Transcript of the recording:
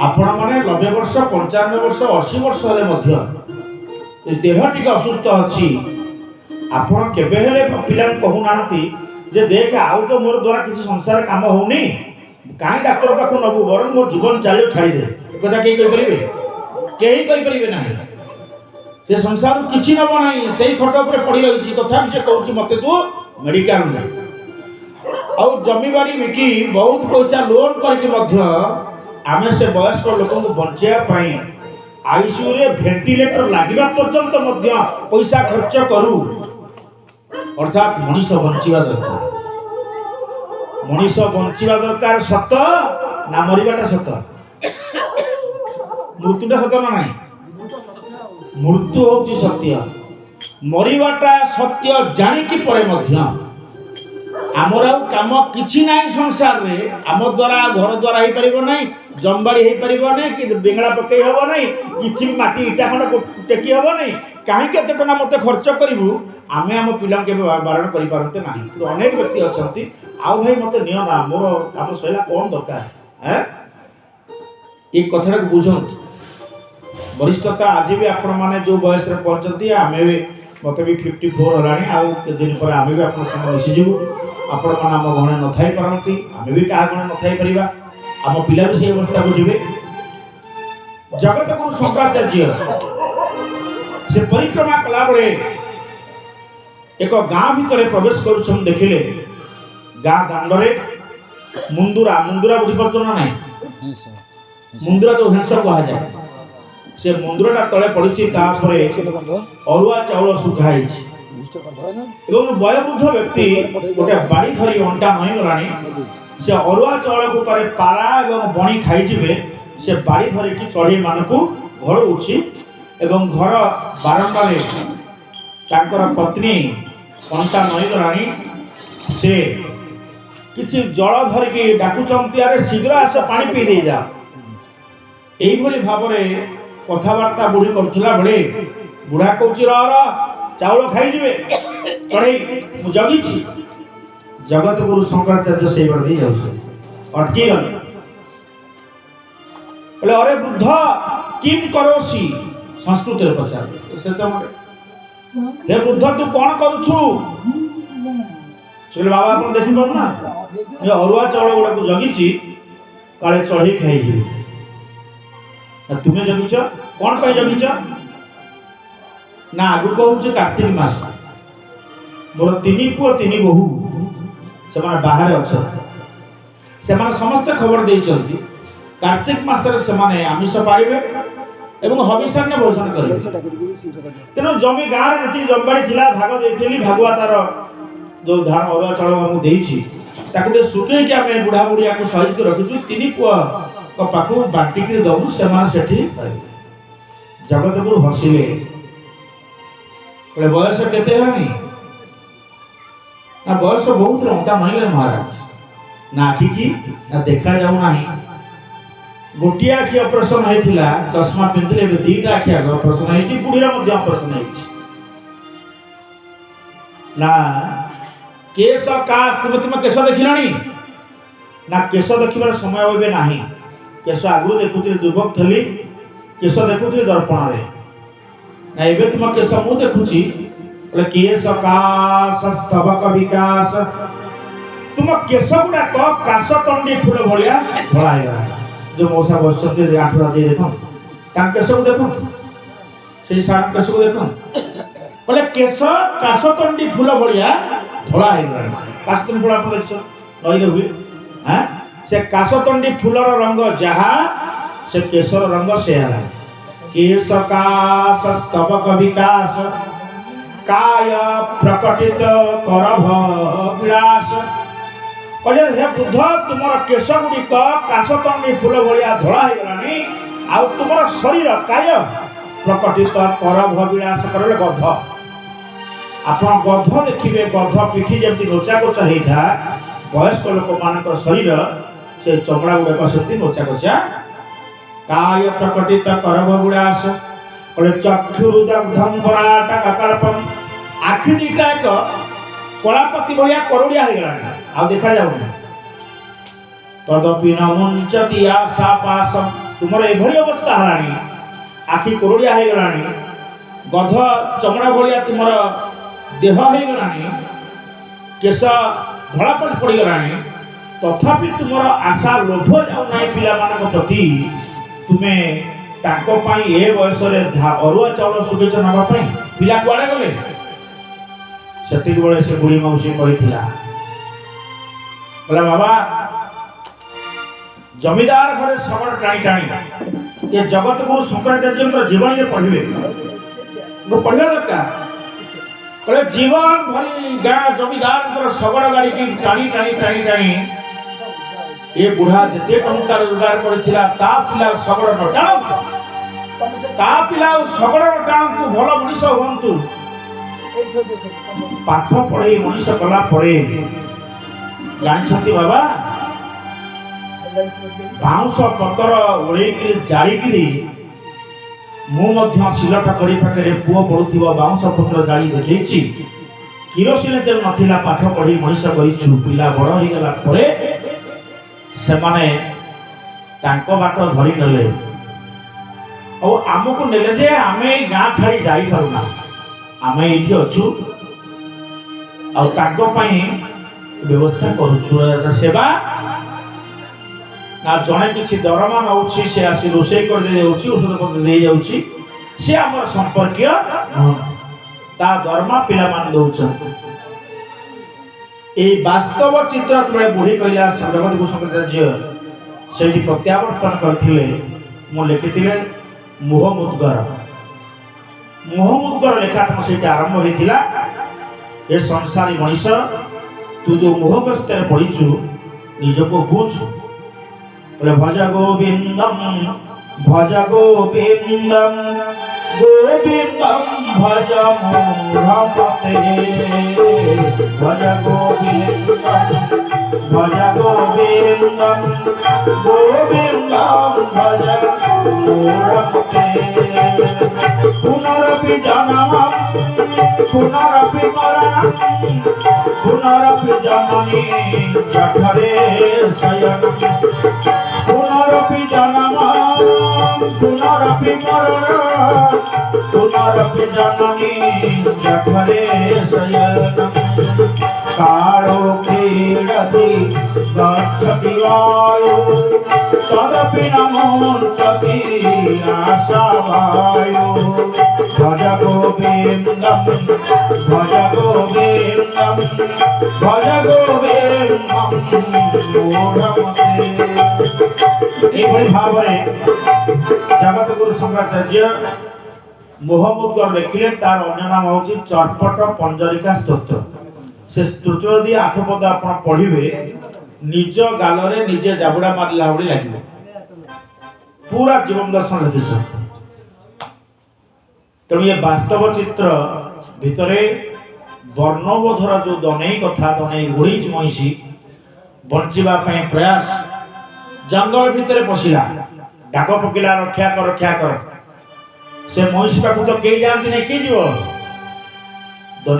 आपण मैंने 90 वर्ष 95 वर्ष 80 वर्ष देह टी असुस्थ अच्छी आपण केबेले पिला कहूना जे देख आउ तो मोर द्वारा किसी संसार काम होनी कहीं डाक्तर पाख नबू बर मोर जीवन चलो छाड़ी दे कथा कहीं कहींपरे ना से संसार किसी नब ना से खट उपर पड़ रही तथा से कहूँ मत तू मेडिकल ने आउ जमीबाड़ी बिकी बहुत पैसा लोन करके आमे से वयस्क लोक बचाई आईसीयू रे वेंटिलेटर लगे पर्यंत पैसा खर्च करूँ अर्थात मनीष बंचा दरकार मनीष बंचा दरकार सत ना मरवाटा सत मृत्युटा सत ना ना मृत्यु हूँ सत्य मरवाटा सत्य जानिकी परे आमर आउ कम कि ना संसार रे आम द्वारा घर द्वारा हो पार ना जमबाड़ी हो पार ना कि बेंगला पकई हम ना कि माटी इटा खंड टेकी हम ना कहीं केते टका मत खर्च करूँ आमे आम पिला के बारण करते ना अनेक व्यक्ति अच्छा आउ भाई मत नि ना मोर काम सैला कौन दरकार है ये कथा बुझ वरिष्ठता आज भी आपण मैंने जो बयस पहुँचती आम भी मत भी 54 होलानी आउ दिन पर आम भी आप मिशीजु आपण मैंने आम गणे न थी पारती आम भी क्या गणे न थी पार आम पिला भी से अवस्था को जी जगत गुरु शंकराचार्य से परिक्रमा कला बेले एक गाँ भितर प्रवेश कर देखिले गाँ दांडे मुंदुरा मुंदुरा बुझीपार ना ना मुंदुरा जो हिंस कह जाए से मुंदुराटा तले पड़ी अरुआ चाउल सुखाई वयोवृद्ध व्यक्ति गोटे बाड़ी धरी अंटा नई गलानी से अरुआ चाउल को करे पारा एवं बणी खाईजे से बाड़ी धरिकी चढ़ई मानक घर उठी एवं घर बारंबार तांकर पत्नी अंटा नई गलानी से किसी जल धरिकी डाकुचंती अरे शीघ्र आस पानी पी दे जा यही भाव में कथबार्ता बुढ़ी करुला बेले बुढ़ा कौच चाउल खाईजे चढ़ई जगी जगत गुरु शंकराचार्य से दे अटकी गले बोले अरे वृद्ध किम करोसी संस्कृत पचार हे वृद्ध तू कौन करुछु बाबा आप देखी पार ना अरुआ चाउल गुड़ा को जगी काले चढ़ई खाई तुम्हें जगिच कौन पाई जगिच ना आगु कहूँ कार्तिक मास मोर 3 पुओ 3 बहु से बाहर अच्छा से समस्ते खबर देइचंती कार्तिक मासरे से आमिष पाइबे एवं हविषान्य भोजन करेंगे तेणु जमी गाँव जी जमबाड़ी थी भाग देती भागुआ तार जो धान अरुआ चाउल आमको देती सुखे आम बुढ़ा बुढ़िया को सहित रखीचु 3 पुओ पाखु बाटिक दबु से जगत गुरु हसिले बयस केते हेलानी ना बयस बहुत अंटा नईले महाराज ना आखि की ना देखा जाऊ ना गोटे आखि ऑपरेशन होता चश्मा पिंधले दीटा आखि आगे ऑपरेशन होती बुढ़ीरा ऑपरेशन ना केश काश तुम केश देखिलानी ना केश देखिबार समय होबे नाही केश आगु देखुली दुर्भग थी केश देखुली दर्पण ना एबे तुम केश मु देखुची बोले केश काश स्तबक विकास तुम केश गुड़ाक काशतंडी फूल भाया धड़ा जो मौसा बस आठुरा दे देख केश को देख से सार केश को देख बोले केश काशतंडी फूल भाया धड़ा काशतंडी फूल आप नई हुए हाँ से काशतंडी फूलर रंग जहा से केशर रंग से केश काश स्तबक विकास काय प्रकटित करभ विलास कहले हे बुद्ध तुम केश गुड़िक काशतंडी फूल भाया धड़ा होगलानी आउ तुम शरीर काय प्रकटित करभ विलास करे गध आप गध देखिए गध पिठी जमी नोचा कोचा होता वयस्क लोक मान शरीर से चमड़ा गुड़ाक से नोचा कोचा काय प्रकटित करभ विलास चक्षुरुदग्धम पराटकल्पम आखि दीटा एक कलापति भाया करोड़िया हो गला आ देखा जाऊना तदपि न मुंचति आशा पाशम तुमर एभली अवस्था हलानी आखि कोरोड़िया हो गलानी गध चमड़ा भलिया तुमर देह हो गलानी केश धड़ा पड़ गलानी तथापि तुमर आशा लोभ जाऊ ना पिला मान प्रति तुमे ताको पाई ए बयस अरुआ चाउल सुगेच नवा पिला कुआड़े गले सेतिक बेले से बुढ़ी मौसी कही बाबा जमीदार घरे शगड़ टाणी टाणी ये जगत गुरु शंकराचार्य जीवन पढ़े पढ़ा दरकार कहे जीवन भरी गाँ जमीदार शगड़ गाड़ी की टाणी टाणी टाणी टाणी ये बुढ़ा जिते टंका रोजगार करथिला ता पिला शगड़ न टाणु ता पिला शगड़ न टाणु भल मनीष हुंतु पाठ पढ़े मनीष कला परे जानछंती बाबा बाउंस पतर ओळेकि जाळिकि सिलट करी पाखे पुओ पड़ुथिबा बाउंस पत्र जाली देखैछि किरोसिन तेल नथिला पाठ पढ़ी मनीष कहिछु पिला बड़ हो गला परे से माने तांको बाट धरी नेले और आमको नेले जे आमे गाँ छाड़ी जाई पारुना आमे एठी अछु और तांको पई व्यवस्था करूछु सेवा ना जड़े किसी दरमा नौ से आसी रोषे कर औषध पत्र दे जाऊँगी सी आम संपर्क दरमा पिला दौरान वास्तव चित्र तुम बुढ़ी कहला जगत गुरु शंकराचार्य से प्रत्यावर्तन करते मु लिखी मोहमुद्गर मोहमुद्गर लेखा तुम से आरंभ होता ये संसारी मनीष तू जो मोहग्रस्त पड़ीचु निजको बुझ भज गोविंदम भज गोविंदम गोविंदम भज मूढ़मते भज गोविंदम भज गोविंदम गोविंदम भज मूढ़मते पुनरपि जन्मम पुनरपि मरणम पुनरपि जननी जठरे शयनम पुनरपि जन्मम पुनरपि मरणम पुनरपि जननी जठरे शयनम कालो क्रीडति गच्छति वायु तदपि न मूर्छति आशा वायु भज गोविंदम भज गोविंदम भज गोविंदम मूढ़मते भाव जगत गुरु शंकराचार्य मोहमुद्गर लिखिले तार अन्य नाम हूँ चर्पट पंजरिका स्तोत्र से स्तोत्र यदि 8 पद आप पढ़े निज गालरे निजे जाबुड़ा मारला भली लगे पूरा जीवन दर्शन लिखी सकते तेणु ये वास्तव चित्र भितर वर्णबोधर जो दनई कथा दनई गुड़ीच महिषी बंचा प्रयास जंगल भितर पशिला डाक पकिला रक्षा कर से महिषी पाख तो कई जाती नहीं किए जीव